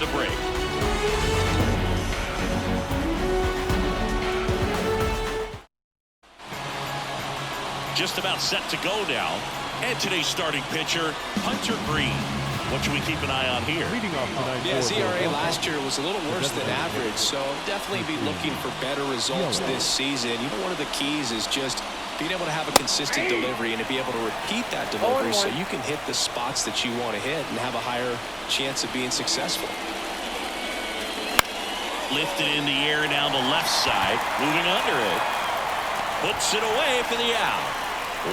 the break. Just about set to go now. And today's starting pitcher, Hunter Green. What should we keep an eye on here? Yeah, his ERA last year was a little worse than average, so definitely be looking for better results this season. You know, one of the keys is just being able to have a consistent delivery and to be able to repeat that delivery so you can hit the spots that you want to hit and have a higher chance of being successful. Lifted in the air down the left side, moving under it. Puts it away for the out.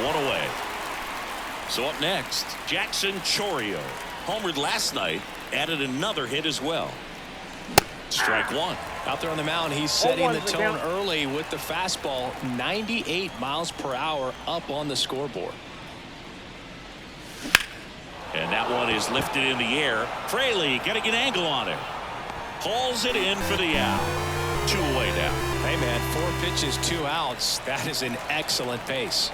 One away. So up next, Jackson Chourio. Homered last night, added another hit as well. Strike one. Out there on the mound, he's setting the tone early with the fastball, 98 miles per hour up on the scoreboard. And that one is lifted in the air. Fraley getting an angle on it. Pulls it in for the out. 2 away now. Hey man, 4 pitches, 2 outs. That is an excellent pace.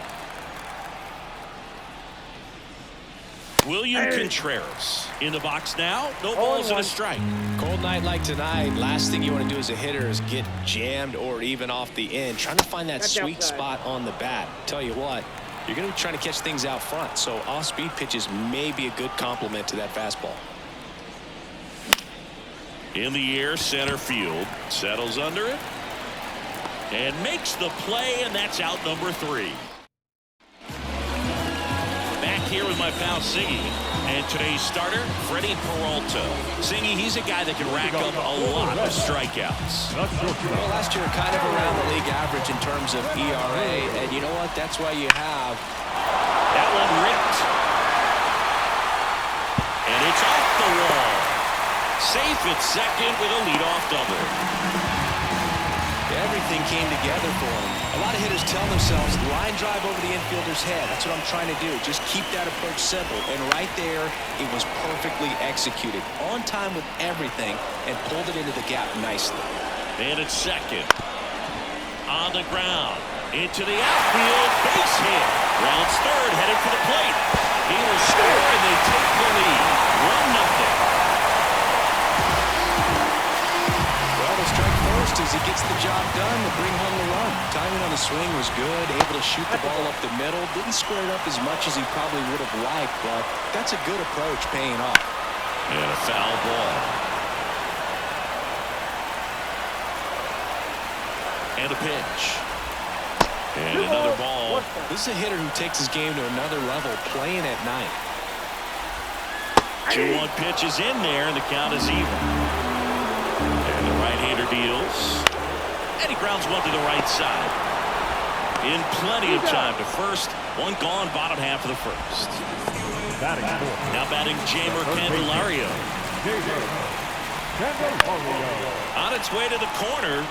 William Contreras in the box now. No balls and a strike. Cold night like tonight, last thing you want to do as a hitter is get jammed or even off the end. Trying to find that sweet spot on the bat. Tell you what, you're going to be trying to catch things out front, so off-speed pitches may be a good complement to that fastball. In the air, center field. Settles under it. And makes the play, and that's out number 3. Here with my pal Siggy, and today's starter, Freddie Peralta. Siggy, he's a guy that can rack up a lot of strikeouts. Well, last year kind of around the league average in terms of ERA, and you know what? That's why you have that one ripped, and it's off the wall. Safe at second with a leadoff double. Everything came together for him. A lot of hitters tell themselves, line drive over the infielder's head. That's what I'm trying to do. Just keep that approach simple. And right there, it was perfectly executed. On time with everything, and pulled it into the gap nicely. And it's second. On the ground. Into the outfield. Base hit. Rounds third. Headed for the plate. He will score, and they take the lead. 1-0. As he gets the job done to bring home the run. Timing on the swing was good, able to shoot the ball up the middle. Didn't square it up as much as he probably would have liked, but that's a good approach paying off. And a foul ball. And a pitch. And another ball. This is a hitter who takes his game to another level, playing at night. 2-1 pitch is in there, and the count is even. And the right-hander deals. And he grounds one to the right side. In plenty of time to first. One gone, bottom half of the first. Now batting Jamer Candelario. On its way to the corner.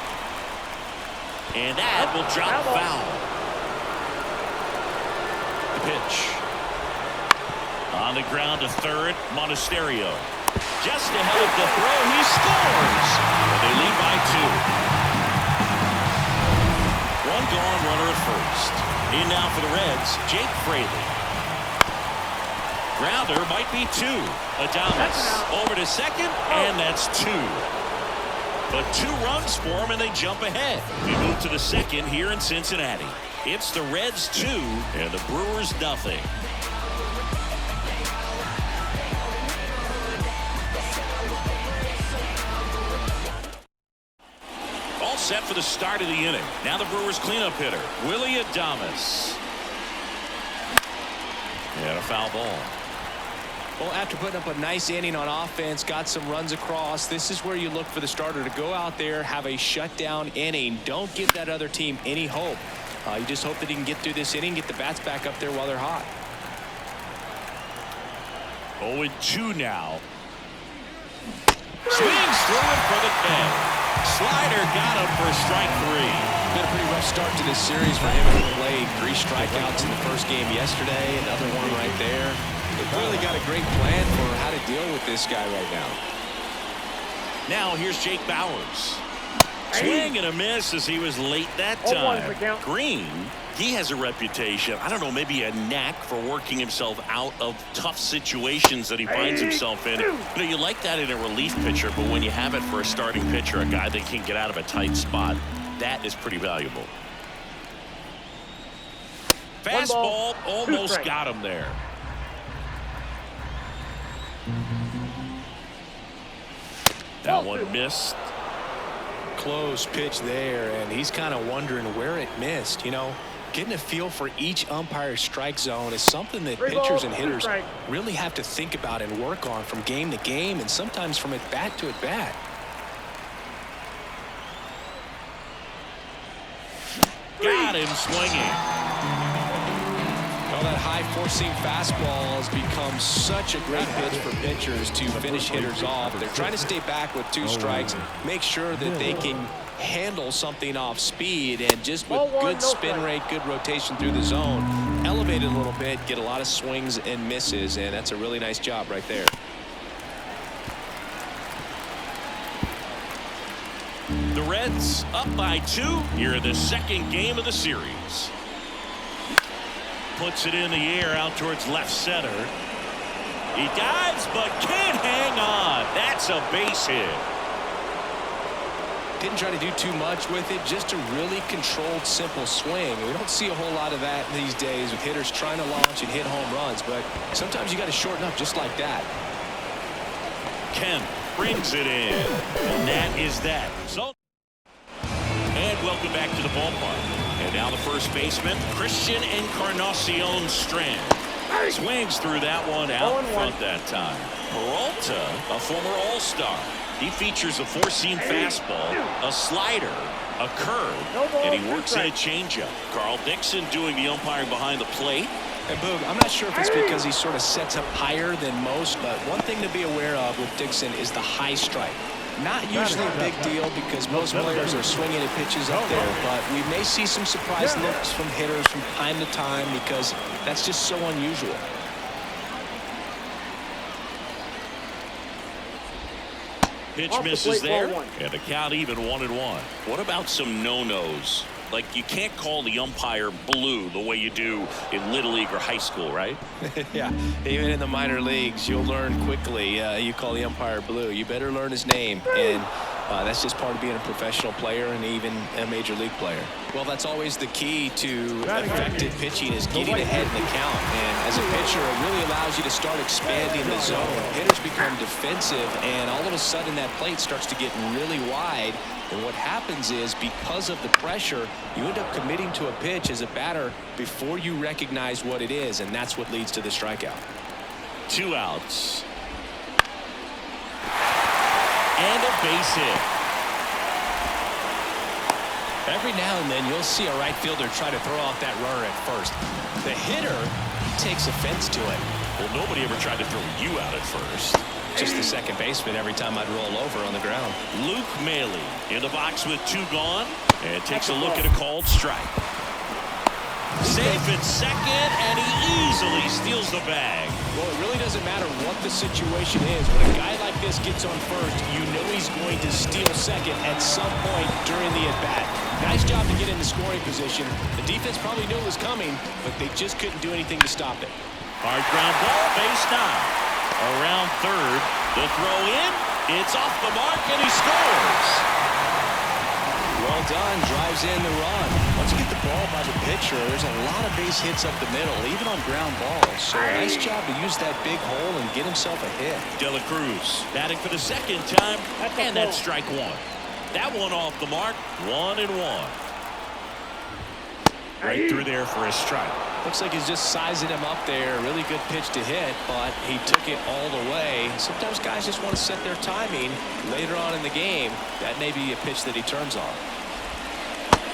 And that will drop foul. The pitch. On the ground to third, Monasterio. Just ahead of the throw, he scores! And they lead by 2. One gone, runner at first. In now for the Reds, Jake Fraley. Grounder might be 2. Adames over to second, and that's 2. But 2 runs for him, and they jump ahead. We move to the second here in Cincinnati. It's the Reds 2, and the Brewers nothing. Set for the start of the inning. Now the Brewers cleanup hitter, Willie Adames. And a foul ball. Well, after putting up a nice inning on offense, got some runs across, this is where you look for the starter to go out there, have a shutdown inning. Don't give that other team any hope. You just hope that he can get through this inning, get the bats back up there while they're hot. 0-2 now. Swings through it for the bag. Slider got him for strike 3. Been a pretty rough start to this series for him at the plate. 3 strikeouts in the first game yesterday. Another one right there. They've really got a great plan for how to deal with this guy right now. Now here's Jake Bauers. Swing and a miss as he was late that time. Green, he has a reputation, I don't know, maybe a knack for working himself out of tough situations that he finds himself in. You know, you like that in a relief pitcher, but when you have it for a starting pitcher, a guy that can get out of a tight spot, that is pretty valuable. Fastball almost got him there. That one missed. Close pitch there, and he's kind of wondering where it missed. You know, getting a feel for each umpire's strike zone is something that pitchers and hitters really have to think about and work on from game to game, and sometimes from at bat to at bat. Got him swinging. Well, that high four-seam fastball has become such a great pitch for pitchers to finish hitters off. They're trying to stay back with 2 strikes, make sure that they can handle something off speed, and just with good spin rate, good rotation through the zone, elevate it a little bit, get a lot of swings and misses, and that's a really nice job right there. The Reds up by 2 here in the second game of the series. Puts it in the air out towards left center. He dives but can't hang on. That's a base hit. Didn't try to do too much with it, just a really controlled, simple swing. We don't see a whole lot of that these days with hitters trying to launch and hit home runs, but sometimes you got to shorten up just like that. Kemp brings it in, and that is that. So, and welcome back to the ballpark. And now the first baseman, Christian Encarnacion Strand. Swings through that one out front that time. Peralta, a former All-Star. He features a four-seam fastball, a slider, a curve, and he works in a changeup. Carl Dixon doing the umpiring behind the plate. And Boog, I'm not sure if it's because he sort of sets up higher than most, but one thing to be aware of with Dixon is the high strike. Not usually a big deal because most players are swinging at pitches up there, but we may see some surprise looks from hitters from time to time because that's just so unusual. Pitch misses there, and the count even 1-1. What about some no-nos? Like, you can't call the umpire blue the way you do in Little League or high school, right? Yeah, even in the minor leagues, you'll learn quickly. You call the umpire blue. You better learn his name, and that's just part of being a professional player and even a major league player. Well, that's always the key to effective pitching is getting ahead in the count. And as a pitcher, it really allows you to start expanding the zone. Hitters become defensive, and all of a sudden that plate starts to get really wide. And what happens is, because of the pressure, you end up committing to a pitch as a batter before you recognize what it is, and that's what leads to the strikeout. 2 outs. And a base hit. Every now and then you'll see a right fielder try to throw off that runner at first. The hitter, he takes offense to it. Well, nobody ever tried to throw you out at first. Just the second baseman every time I'd roll over on the ground. Luke Maley in the box with 2 gone, and takes a look at a called strike. Safe at second, and he easily steals the bag. Well, it really doesn't matter what the situation is. When a guy like this gets on first, you know he's going to steal second at some point during the at-bat. Nice job to get in the scoring position. The defense probably knew it was coming, but they just couldn't do anything to stop it. Hard ground ball, base now. Around third, the throw in, it's off the mark, and he scores. Well done, drives in the run. Once you get the ball by the pitcher, there's a lot of base hits up the middle, even on ground balls. So a nice job to use that big hole and get himself a hit. De La Cruz batting for the second time, and that's strike 1. That one off the mark, 1-1. Right through there for a strike. Looks like he's just sizing him up there. Really good pitch to hit, but he took it all the way. Sometimes guys just want to set their timing later on in the game. That may be a pitch that he turns on.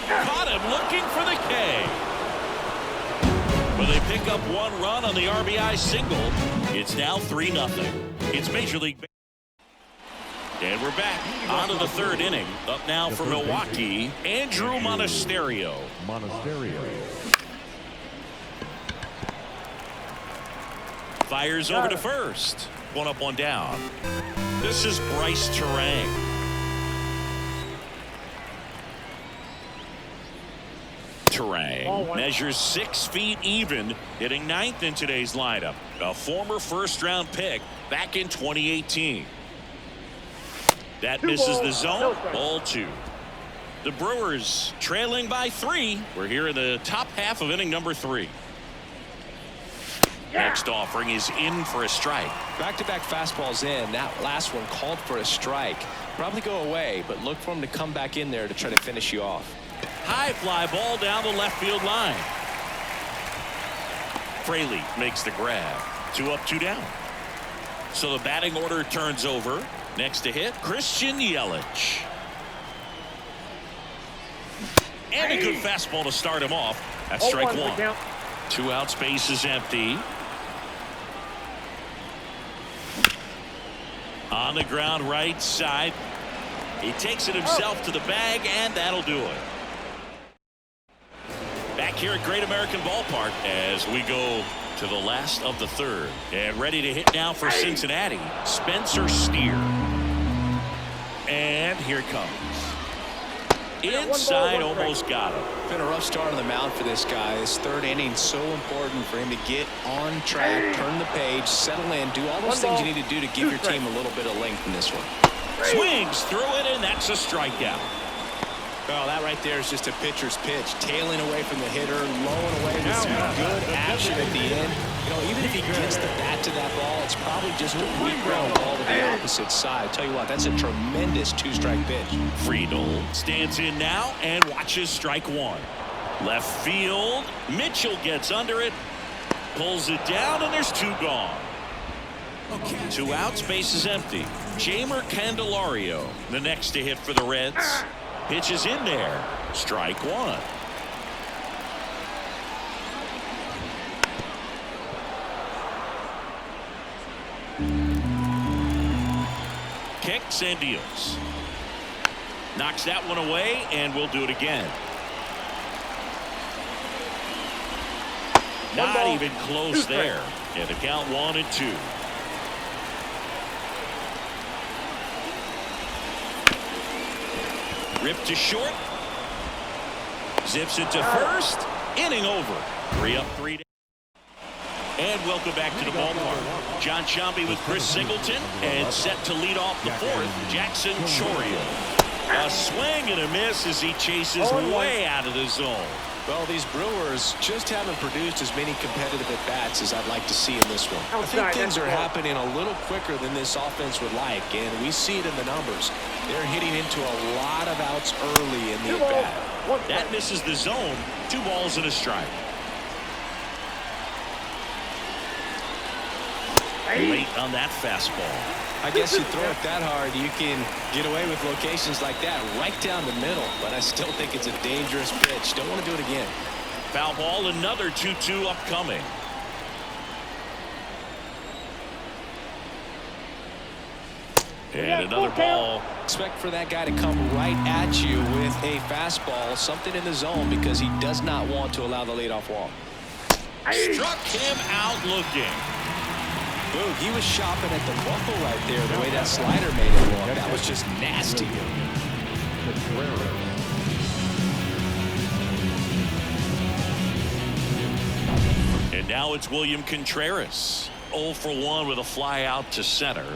Caught him looking for the K. Well, they pick up 1 run on the RBI single. It's now 3-0. It's Major League Baseball. And we're back on to the 3rd inning. Up now for Milwaukee, Andrew Monasterio. Fires over to first. 1 up, 1 down. This is Bryce Terang. Terang measures 6 feet even, hitting 9th in today's lineup. A former first-round pick back in 2018. That misses the zone. Ball 2. The Brewers trailing by 3. We're here in the top half of inning number 3. Next offering is in for a strike. Back-to-back fastballs in. That last one called for a strike. Probably go away, but look for him to come back in there to try to finish you off. High fly ball down the left field line. Fraley makes the grab. 2 up, 2 down. So the batting order turns over. Next to hit, Christian Yelich. And a good fastball to start him off. That's strike 1. 2 out, space is empty. On the ground right side. He takes it himself to the bag, and that'll do it. Back here at Great American Ballpark as we go to the last of the 3rd. And ready to hit now for Cincinnati, Spencer Steer. And here it comes. Inside, almost got him. Been a rough start on the mound for this guy. His 3rd inning, so important for him to get on track, turn the page, settle in, do all those things you need to do to give your team a little bit of length in this one. Swings through it, and that's a strikeout. Oh, that right there is just a pitcher's pitch. Tailing away from the hitter, lowing away with some good action at the end. You know, even if he gets the bat to that ball, it's probably just a weak ground ball to the opposite side. I'll tell you what, that's a tremendous 2-strike pitch. Friedel stands in now and watches strike 1. Left field. Mitchell gets under it. Pulls it down, and there's 2 gone. 2 out, space is empty. Jamer Candelario, the next to hit for the Reds. Pitch is in there. Strike 1. Kicks and deals. Knocks that one away, and we'll do it again. Not even close there. And the count 1-2. Ripped to short. Zips it to first. Inning over. 3 up, 3 down. And welcome back to the ballpark. John Sciambi with Chris Singleton. And set to lead off the 4th, Jackson Chourio. A swing and a miss as he chases way out of the zone. Well, these Brewers just haven't produced as many competitive at-bats as I'd like to see in this one. I think things are happening a little quicker than this offense would like, and we see it in the numbers. They're hitting into a lot of outs early in the at-bat. That misses the zone. 2 balls and a strike. Late on that fastball. I guess you throw it that hard, you can get away with locations like that right down the middle, but I still think it's a dangerous pitch. Don't want to do it again. Foul ball, another 2-2 upcoming. And another ball. Expect for that guy to come right at you with a fastball, something in the zone, because he does not want to allow the leadoff walk. Struck him out looking. Boog, he was shopping at the buckle right there, the way that slider made it walk. That was just nasty. And now it's William Contreras. 0 for 1 with a fly out to center.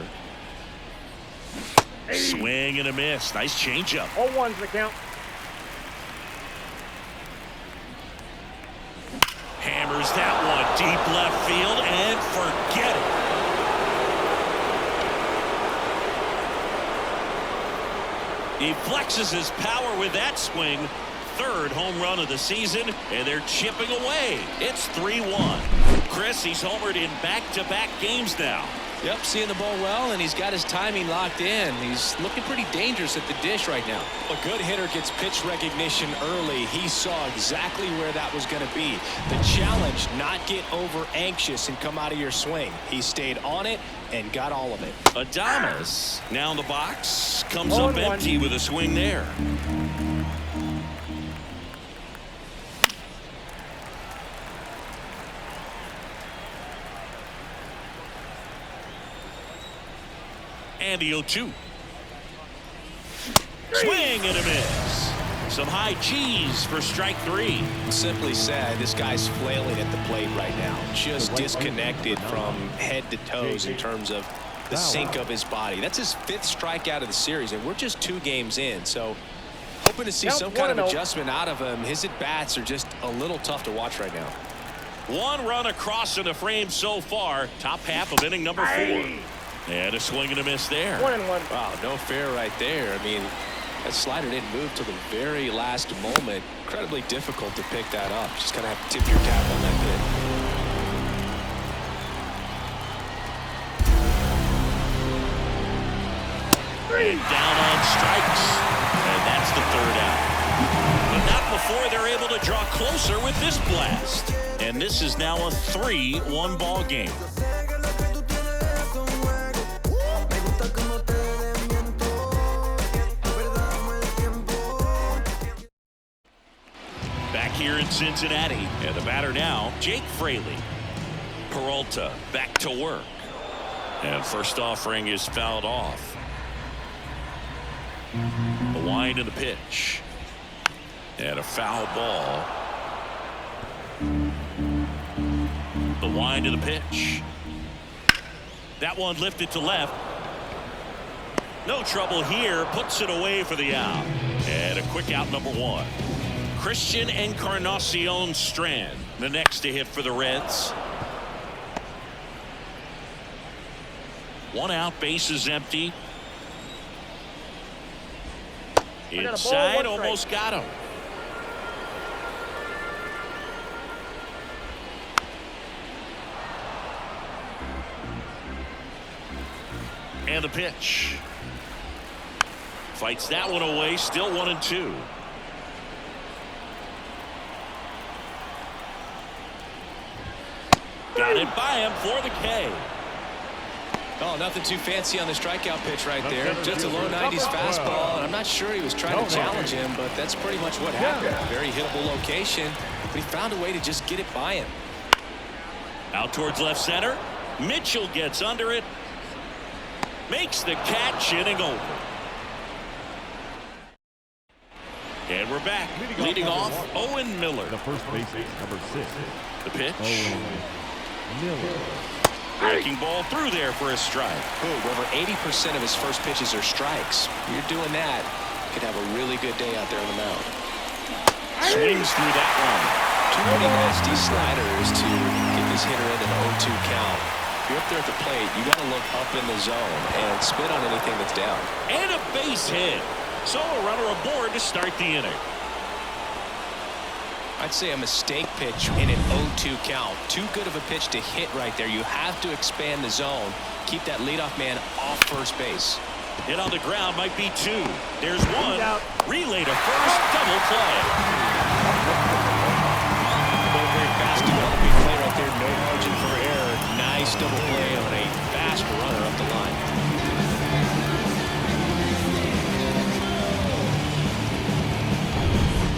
Swing and a miss. Nice changeup. 0-1's the count. Hammers that one deep left field and forget it. He flexes his power with that swing. 3rd home run of the season, and they're chipping away. It's 3-1. Chris, he's homered in back-to-back games now. Yep, seeing the ball well, and he's got his timing locked in. He's looking pretty dangerous at the dish right now. A good hitter gets pitch recognition early. He saw exactly where that was going to be. The challenge, not get over anxious and come out of your swing. He stayed on it and got all of it. Adames now in the box, comes up empty with a swing there. And the 0-2. Swing and a miss. Some high G's for strike 3. Simply said, this guy's flailing at the plate right now. Just disconnected from head to toes in terms of the sink of his body. That's his 5th strikeout of the series, and we're just 2 games in. So hoping to see some kind of adjustment out of him. His at-bats are just a little tough to watch right now. 1 run across in the frame so far. Top half of inning number 4. And a swing and a miss there. 1-1. Wow, no fair right there. I mean, that slider didn't move till the very last moment. Incredibly difficult to pick that up. Just kind of have to tip your cap on that hit. And down on strikes. And that's the 3rd out. But not before they're able to draw closer with this blast. And this is now a 3-1 ball game. Back here in Cincinnati. And the batter now, Jake Fraley. Peralta back to work. And first offering is fouled off. The wind and the pitch. And a foul ball. The wind and the pitch. That one lifted to left. No trouble here. Puts it away for the out. And a quick out number 1. Christian Encarnacion Strand, the next to hit for the Reds. 1 out, bases empty. Inside, almost got him. And the pitch. Fights that one away, still 1-2. Got it by him for the K. Oh, nothing too fancy on the strikeout pitch right there. Just a low 90s fastball, and I'm not sure he was trying to challenge him, but that's pretty much what happened. Very hittable location, but he found a way to just get it by him. Out towards left center. Mitchell gets under it. Makes the catch, inning over. And we're back. Leading off, Owen Miller. The first baseman, number 6. The pitch. Owen Miller. Breaking ball through there for a strike. Over 80% of his first pitches are strikes. You're doing that, you could have a really good day out there on the mound. Swings through that one. Too many nasty sliders to get this hitter in an 0-2 count. If you're up there at the plate, you got to look up in the zone and spit on anything that's down. And a base hit. So a runner aboard to start the inning. I'd say a mistake pitch in an 0-2 count. Too good of a pitch to hit right there. You have to expand the zone. Keep that leadoff man off first base. Hit on the ground might be 2. There's 1. Relay to first. Double play. Very fast developing play right there. No margin for error. Nice double play on a fast runner up the line.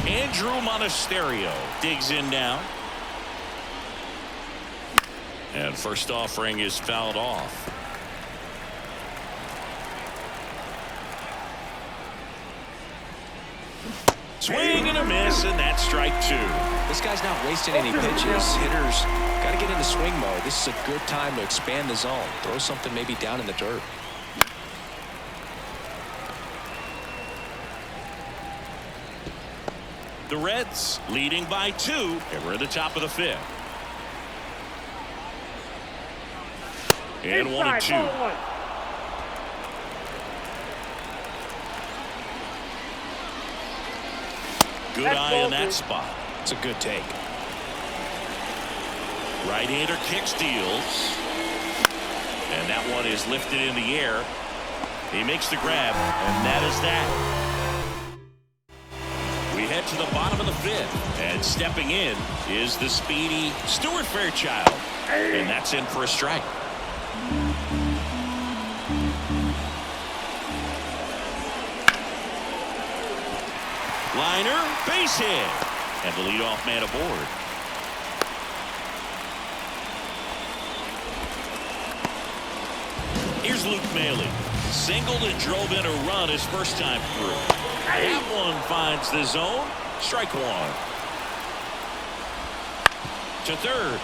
Andrew Monasterio digs in now. And first offering is fouled off. Swing and a miss, and that's strike 2. This guy's not wasting any pitches. Hitters got to get into swing mode. This is a good time to expand the zone. Throw something maybe down in the dirt. The Reds leading by 2, and we're at the top of the 5th. And 1-2. Good eye in that spot. It's a good take. Right-hander kicks, deals. And that one is lifted in the air. He makes the grab, and that is that. We head to the bottom of the 5th, and stepping in is the speedy Stuart Fairchild, and that's in for a strike. Liner, base hit, and the leadoff man aboard. Here's Luke Maile. Singled and drove in a run his first time through. That one finds the zone. Strike one. To third.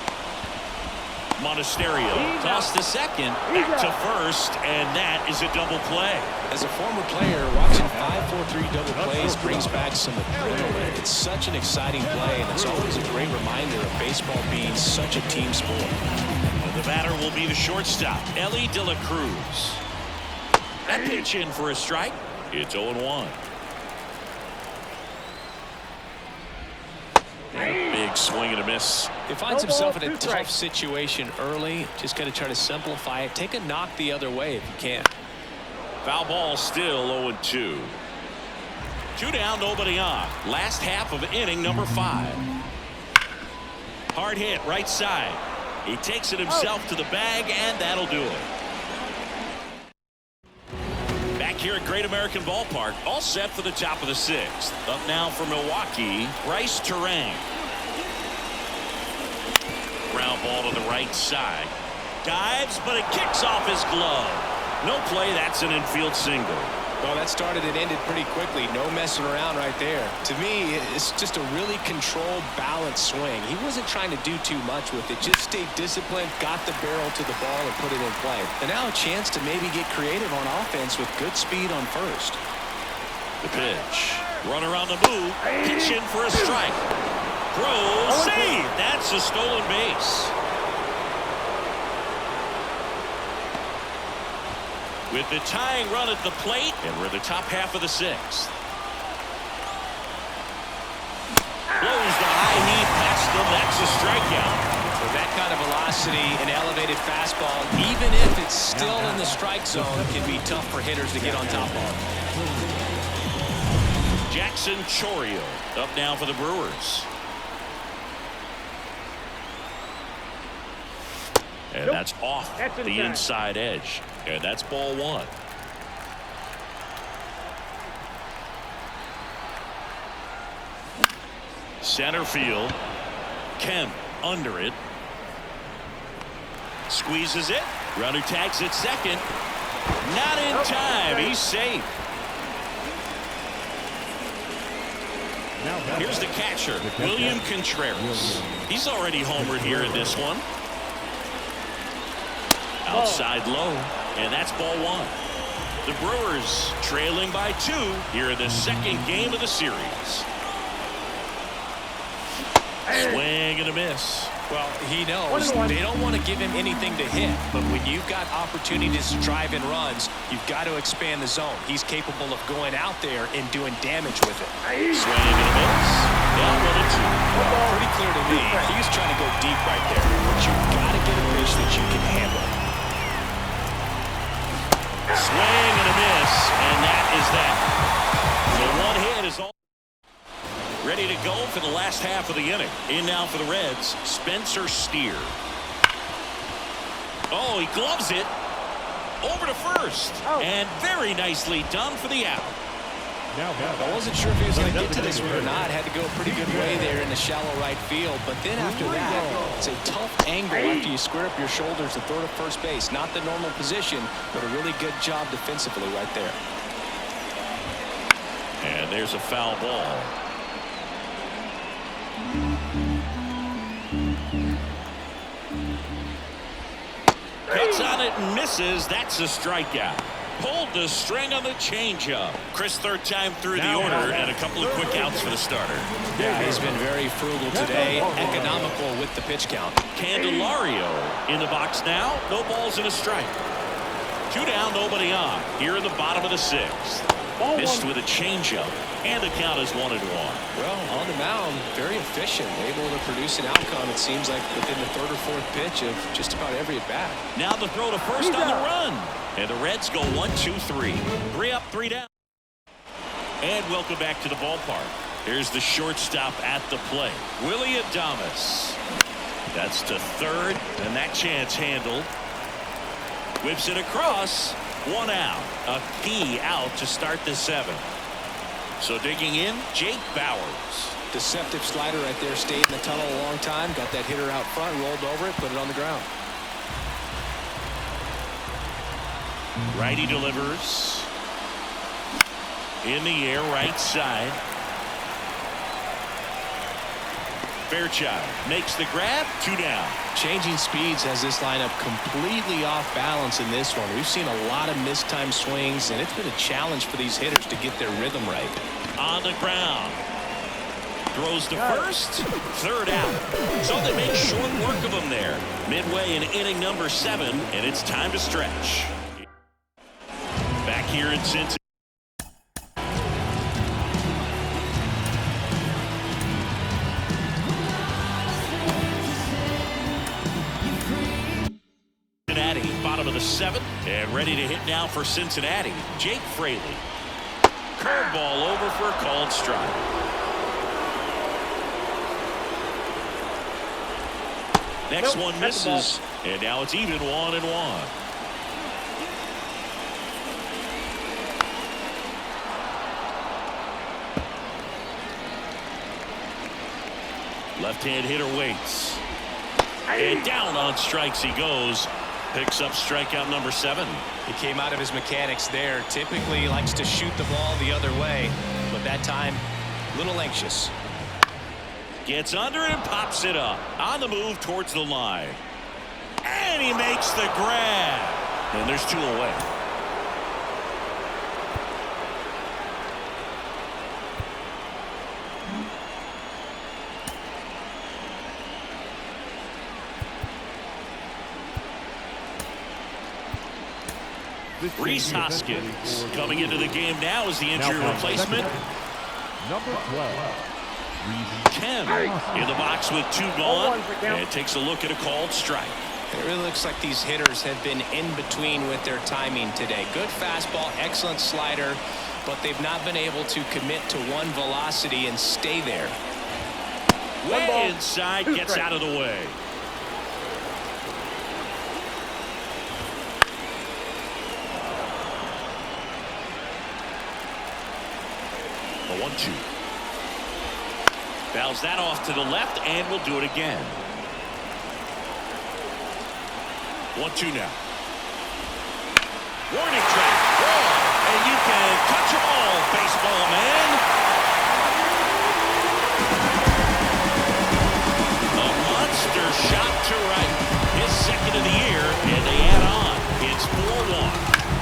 Monasterio tossed to second, back to first, and that is a double play. As a former player, watching 5-4-3 double plays brings back some adrenaline. It's such an exciting play, and it's always a great reminder of baseball being such a team sport. And the batter will be the shortstop, Ellie De La Cruz. That pitch in for a strike. It's 0-1. Big swing and a miss. He finds himself in a tough situation early. Just got to try to simplify it. Take a knock the other way if you can. Foul ball still 0-2. 2 down, nobody on. Last half of inning number 5. Hard hit right side. He takes it himself to the bag, and that'll do it. Back here at Great American Ballpark, all set for the top of the 6th. Up now for Milwaukee, Bryce Terang. Ground ball to the right side. Dives, but it kicks off his glove. No play, that's an infield single. Well, that started and ended pretty quickly. No messing around right there. To me, it's just a really controlled, balanced swing. He wasn't trying to do too much with it. Just stayed disciplined, got the barrel to the ball, and put it in play. And now a chance to maybe get creative on offense with good speed on first. The pitch. Runner on the move. Pitch in for a strike. Throw, save. That's a stolen base. With the tying run at the plate, and we're in the top half of the 6th. Blows the high heat past them. That's a strikeout. With that kind of velocity and elevated fastball, even if it's still in the strike zone, can be tough for hitters to get on top of. Jackson Chourio up now for the Brewers. And that's off the inside edge. And that's ball 1. Center field. Kemp under it. Squeezes it. Runner tags it second. Not in time. He's safe. Here's the catcher, William Contreras. He's already homered here in this one. Outside low, and that's ball 1. The Brewers trailing by 2 here in the 2nd game of the series. Swing and a miss. Well, he knows they don't want to give him anything to hit, but when you've got opportunities to drive in runs, you've got to expand the zone. He's capable of going out there and doing damage with it. Swing and a miss. Down 1-2. Well, pretty clear to me, he's trying to go deep right there, but you've got to get a pitch that you can handle. Swing and a miss, and that is that. The one hit is all ready to go for the last half of the inning. In now for the Reds, Spencer Steer. Oh, he gloves it over to first, and very nicely done for the out. I wasn't sure if he was going to get to this one or not. Had to go a pretty good way there in the shallow right field. But then after that, it's a tough angle after you square up your shoulders to throw to first base. Not the normal position, but a really good job defensively right there. And there's a foul ball. Cuts on it and misses. That's a strikeout. Pulled the string on the changeup. Chris, third time through the order, and a couple of quick outs for the starter. Yeah, he's been very frugal today, economical with the pitch count. Candelario in the box now. No balls and a strike. 2 down, nobody on. Here in the bottom of the 6th. Missed with a changeup, and the count is 1-1. Well, on the mound, very efficient, able to produce an outcome, it seems like, within the 3rd or 4th pitch of just about every at-bat. Now the throw to first on the run. And the Reds go 1-2-3. 3 up, 3 down. And welcome back to the ballpark. Here's the shortstop at the plate, Willie Adames. That's to third, and that chance handled. Whips it across. 1 out. A key out to start the 7th. So digging in, Jake Bowers. Deceptive slider right there. Stayed in the tunnel a long time. Got that hitter out front, rolled over it, put it on the ground. Righty delivers. In the air, right side. Fairchild makes the grab. 2 down. Changing speeds has this lineup completely off balance in this one. We've seen a lot of mistimed swings, and it's been a challenge for these hitters to get their rhythm right. On the ground. Throws to first. 3rd out. So they make short work of him there. Midway in inning number 7, and it's time to stretch. Back here in Cincinnati. Bottom of the 7th, and ready to hit now for Cincinnati. Jake Fraley. Curveball over for a called strike. Next one misses, and now it's even 1-1. Left-hand hitter waits. And down on strikes he goes. Picks up strikeout number 7. He came out of his mechanics there. Typically he likes to shoot the ball the other way, but that time a little anxious. Gets under and pops it up. On the move towards the line. And he makes the grab. And there's 2 away. Rhys Hoskins coming into the game now as the injury replacement. Number 12. Ken in the box with 2 gone, and takes a look at a called strike. It really looks like these hitters have been in between with their timing today. Good fastball, excellent slider, but they've not been able to commit to one velocity and stay there. Way inside, gets out of the way. The 1-2. Fouls that off to the left, and we'll do it again. 1-2 now. Warning track. Whoa. And you can touch them all, baseball man. A monster shot to right. His 2nd of the year, and they add on. It's 4-1.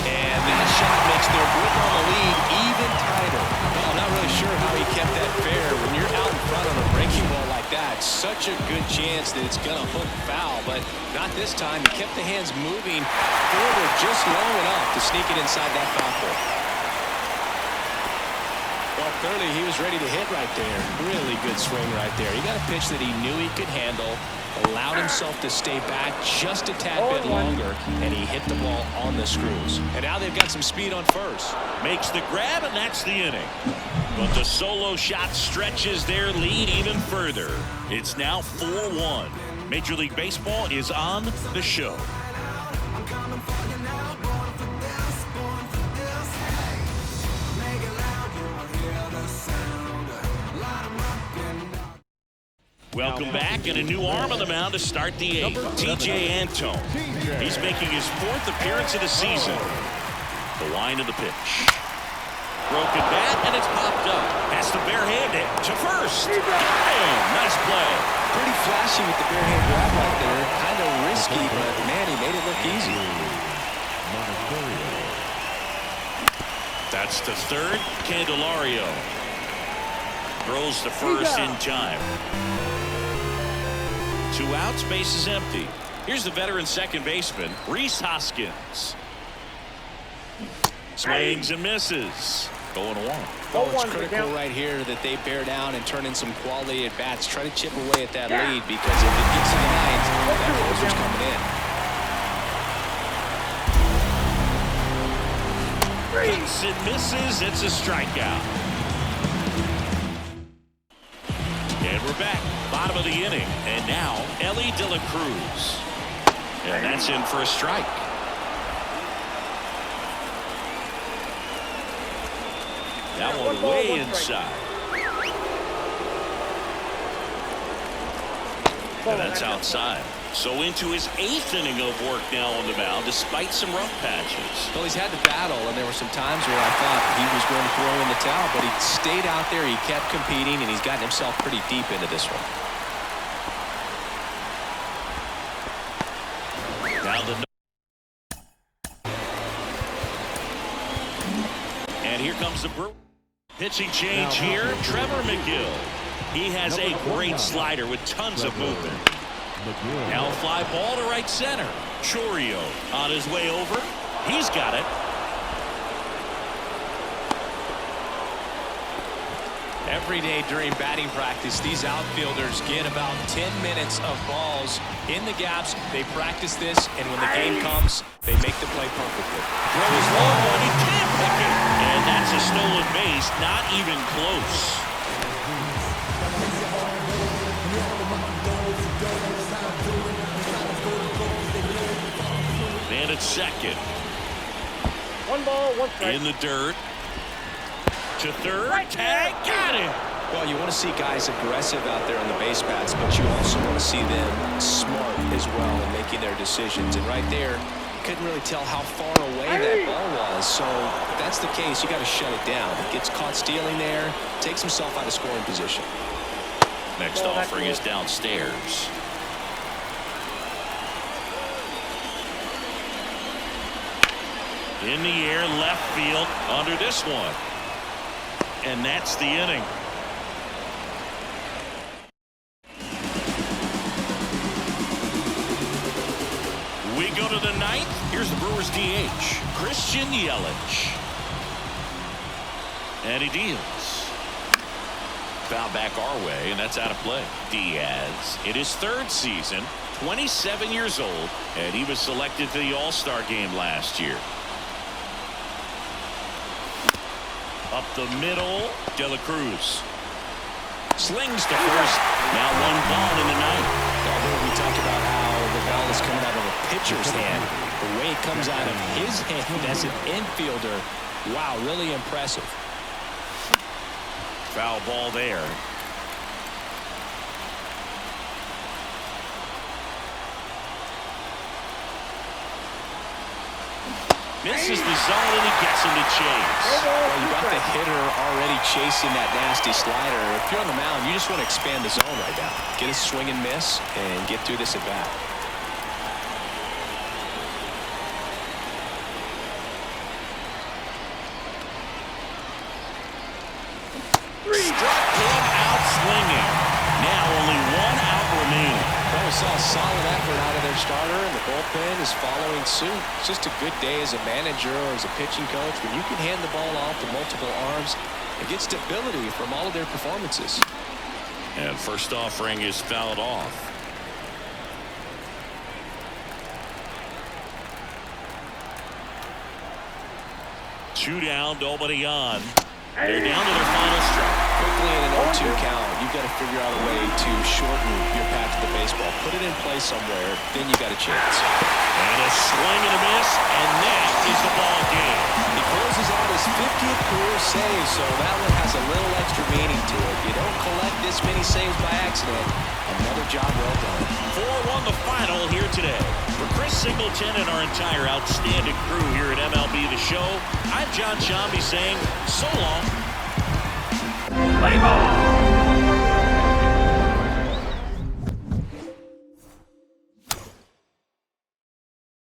And that shot makes their grip on the lead even tighter. Well, I'm not really sure how he kept that fair. When you're out in front on a breaking ball like that, such a good chance that it's going to hook foul, but not this time. He kept the hands moving forward just long enough to sneak it inside that foul pole. Well, clearly he was ready to hit right there. Really good swing right there. He got a pitch that he knew he could handle, allowed himself to stay back just a tad bit longer, and he hit the ball on the screws. And now they've got some speed on first. Makes the grab, and that's the inning. But the solo shot stretches their lead even further. It's now 4-1. Major League Baseball is on the show. Welcome back, and a new arm on the mound to start the 8th. T.J. Antone. He's making his 4th appearance of the season. The line of the pitch. Broken bat, and it's popped up. Has to barehand it to first. Got him. Nice play. Pretty flashy with the barehand grab right there. Kind of risky, but man, he made it look easy. That's to 3rd. Candelario throws to first in time. 2 outs, base is empty. Here's the veteran second baseman, Rhys Hoskins. Swings and misses. Going 1. Oh, it's critical right here that they bear down and turn in some quality at bats. Try to chip away at that lead, because if it gets to the 9th, that closer's coming in. Hits and misses. It's a strikeout. And we're back. Bottom of the inning. And now, Ellie De La Cruz. And that's in for a strike. That one way inside. And that's outside. So into his 8th inning of work now on the mound, despite some rough patches. Well, he's had to battle, and there were some times where I thought he was going to throw in the towel, but he stayed out there, he kept competing, and he's gotten himself pretty deep into this one. Now and here comes the Brewers. Pitching change here, Trevor McGill. He has a great slider with tons of movement. Now a fly ball to right center. Chorio on his way over. He's got it. Every day during batting practice, these outfielders get about 10 minutes of balls in the gaps. They practice this, and when the game comes, they make the play perfectly. Throws long one, he can't pick it. And that's a stolen base, not even close. And at second. 1 ball, 1 strike. In the dirt. To third. Tag. Got it. Well, you want to see guys aggressive out there on the base paths, but you also want to see them smart as well in making their decisions. And right there, you couldn't really tell how far away that ball was. So if that's the case, you got to shut it down. He gets caught stealing there, takes himself out of scoring position. Next offering is downstairs. In the air, left field, under this one. And that's the inning. We go to the 9th. Here's the Brewers DH, Christian Yelich. And he deals. Foul back our way, and that's out of play. Diaz, in his 3rd season, 27 years old, and he was selected to the All-Star game last year. Up the middle, De La Cruz slings to first. Now 1 ball in the 9th. Although we talked about how the ball is coming out of a pitcher's hand, the way it comes out of his hand as an infielder, wow, really impressive. Foul ball there. Misses the zone, and he gets him to chase. Well, you got the hitter already chasing that nasty slider. If you're on the mound, you just want to expand the zone right now. Get a swing and miss and get through this at bat. Struck him out swinging. Now only 1 out remaining. Well, we saw a solid effort out of their starter, and the bullpen is following suit. It's just a good day as a manager or as a pitching coach when you can hand the ball off to multiple arms and get stability from all of their performances. And first offering is fouled off. Two down, nobody on. They're down to their final strike. Quickly in an 0-2 count, you've got to figure out a way to shorten your path to the baseball. Put it in play somewhere, then you got a chance. And a swing and a miss, and that is the ball game. He closes out his 50th career save, so that one has a little extra meaning to it. You don't collect this many saves by accident. Another job well done. 4-1 the final here today. For Chris Singleton and our entire outstanding crew here at MLB The Show, I'm John Shambi saying so long. Play ball.